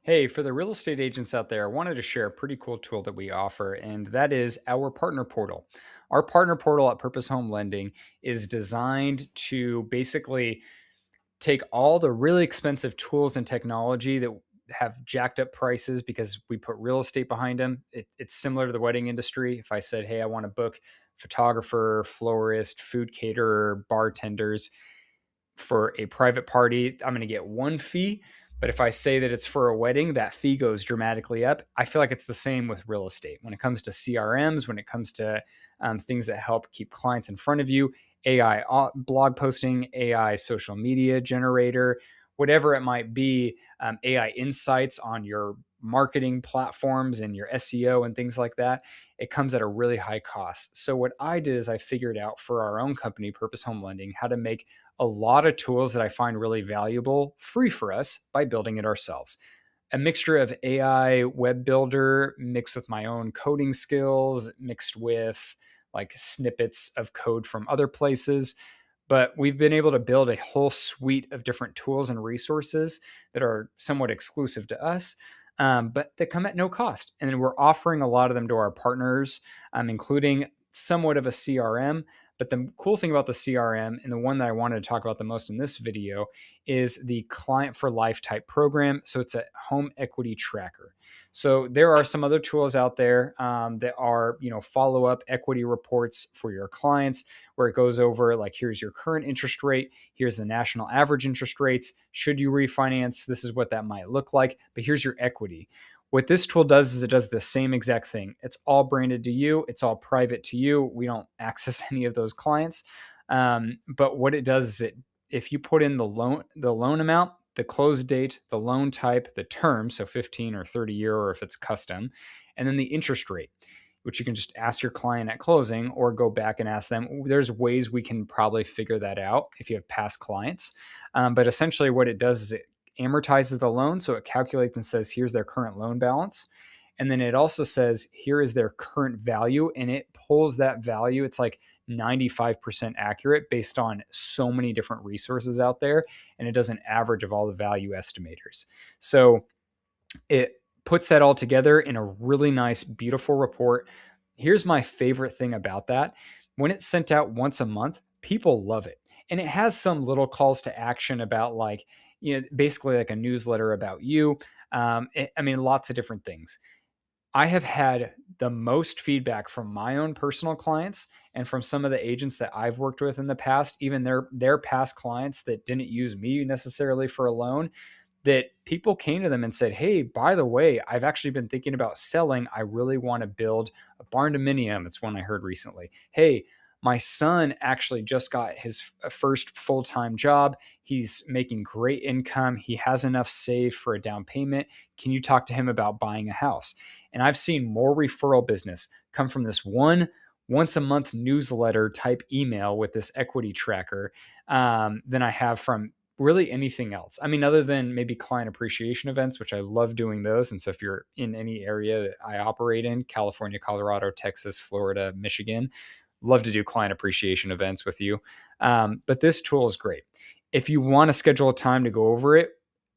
Hey, for the real estate agents out there, I wanted to share a pretty cool tool that we offer, and that is our partner portal. Our partner portal at Purpose Home Lending is designed to basically take all the really expensive tools and technology that have jacked up prices because we put real estate behind them. It's similar to the wedding industry. If I said, hey, I want to book photographer, florist, food caterer, bartenders for a private party, I'm going to get one fee. But if I say that it's for a wedding, that fee goes dramatically up. I feel like it's the same with real estate. When it comes to CRMs, when it comes to things that help keep clients in front of you, AI blog posting, AI social media generator, whatever it might be, AI insights on your marketing platforms and your SEO and things like that, it comes at a really high cost. So, what I did is I figured out for our own company, Purpose Home Lending, how to make a lot of tools that I find really valuable free for us by building it ourselves. A mixture of AI web builder mixed with my own coding skills, mixed with like snippets of code from other places. But we've been able to build a whole suite of different tools and resources that are somewhat exclusive to us, but that come at no cost. And then we're offering a lot of them to our partners, including somewhat of a CRM. But the cool thing about the CRM, and the one that I wanted to talk about the most in this video, is the Client for Life type program. So it's a home equity tracker. So there are some other tools out there that are, follow up equity reports for your clients, where it goes over like, here's your current interest rate, here's the national average interest rates. Should you refinance, this is what that might look like. But here's your equity. What this tool does is it does the same exact thing. It's all branded to you. It's all private to you. We don't access any of those clients. But what it does is if you put in the loan amount, the close date, the loan type, the term, so 15 or 30 year, or if it's custom, and then the interest rate, which you can just ask your client at closing or go back and ask them. There's ways we can probably figure that out if you have past clients. But essentially, what it does is it amortizes the loan. So it calculates and says, here's their current loan balance. And then it also says, here is their current value. And it pulls that value. It's like 95% accurate based on so many different resources out there. And it does an average of all the value estimators. So it puts that all together in a really nice, beautiful report. Here's my favorite thing about that. When it's sent out once a month, people love it. And it has some little calls to action about like, basically like a newsletter about you. Lots of different things. I have had the most feedback from my own personal clients and from some of the agents that I've worked with in the past, even their past clients that didn't use me necessarily for a loan, that people came to them and said, hey, by the way, I've actually been thinking about selling. I really want to build a barn dominium. It's one I heard recently. Hey, my son actually just got his first full-time job. He's making great income. He has enough saved for a down payment. Can you talk to him about buying a house? And I've seen more referral business come from this once a month newsletter type email with this equity tracker than I have from really anything else. Other than maybe client appreciation events, which I love doing those. And so if you're in any area that I operate in, California, Colorado, Texas, Florida, Michigan, love to do client appreciation events with you. But this tool is great. If you want to schedule a time to go over it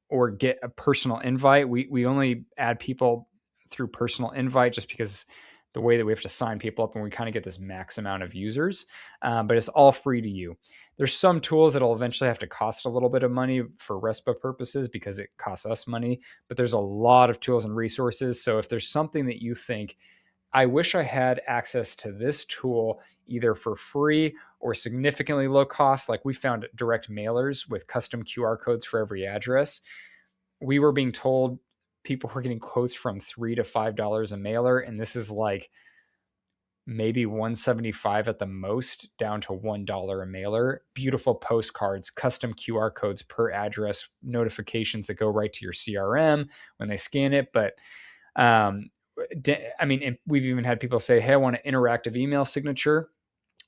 or get a personal invite, we only add people through personal invite just because the way that we have to sign people up and we kind of get this max amount of users, but it's all free to you. There's some tools that'll eventually have to cost a little bit of money for RESPA purposes because it costs us money, but there's a lot of tools and resources. So if there's something that you think, I wish I had access to this tool either for free or significantly low cost, like we found direct mailers with custom QR codes for every address. We were being told people were getting quotes from $3 to $5 a mailer, and this is like maybe 175 at the most, down to $1 a mailer. Beautiful postcards, custom QR codes per address, notifications that go right to your CRM when they scan it. But we've even had people say, hey, I want an interactive email signature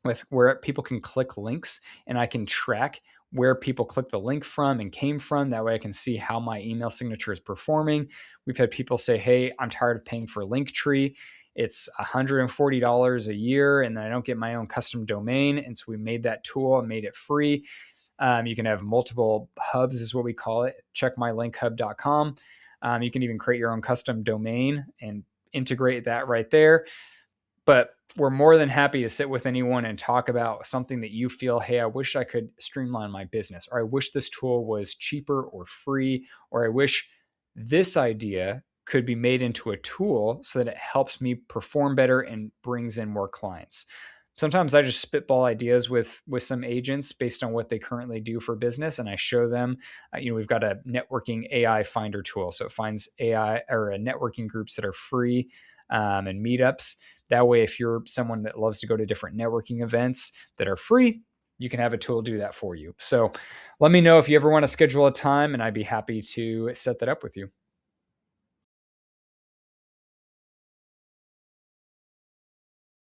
with where people can click links and I can track where people click the link from and came from. That way I can see how my email signature is performing. We've had people say, hey, I'm tired of paying for Linktree. It's $140 a year and then I don't get my own custom domain. And so we made that tool and made it free. You can have multiple hubs is what we call it. Checkmylinkhub.com. You can even create your own custom domain and integrate that right there. But we're more than happy to sit with anyone and talk about something that you feel, hey, I wish I could streamline my business, or I wish this tool was cheaper or free, or I wish this idea could be made into a tool so that it helps me perform better and brings in more clients. Sometimes I just spitball ideas with some agents based on what they currently do for business, and I show them. We've got a networking AI finder tool, so it finds AI or networking groups that are free and meetups. That way, if you're someone that loves to go to different networking events that are free, you can have a tool do that for you. So let me know if you ever want to schedule a time, and I'd be happy to set that up with you.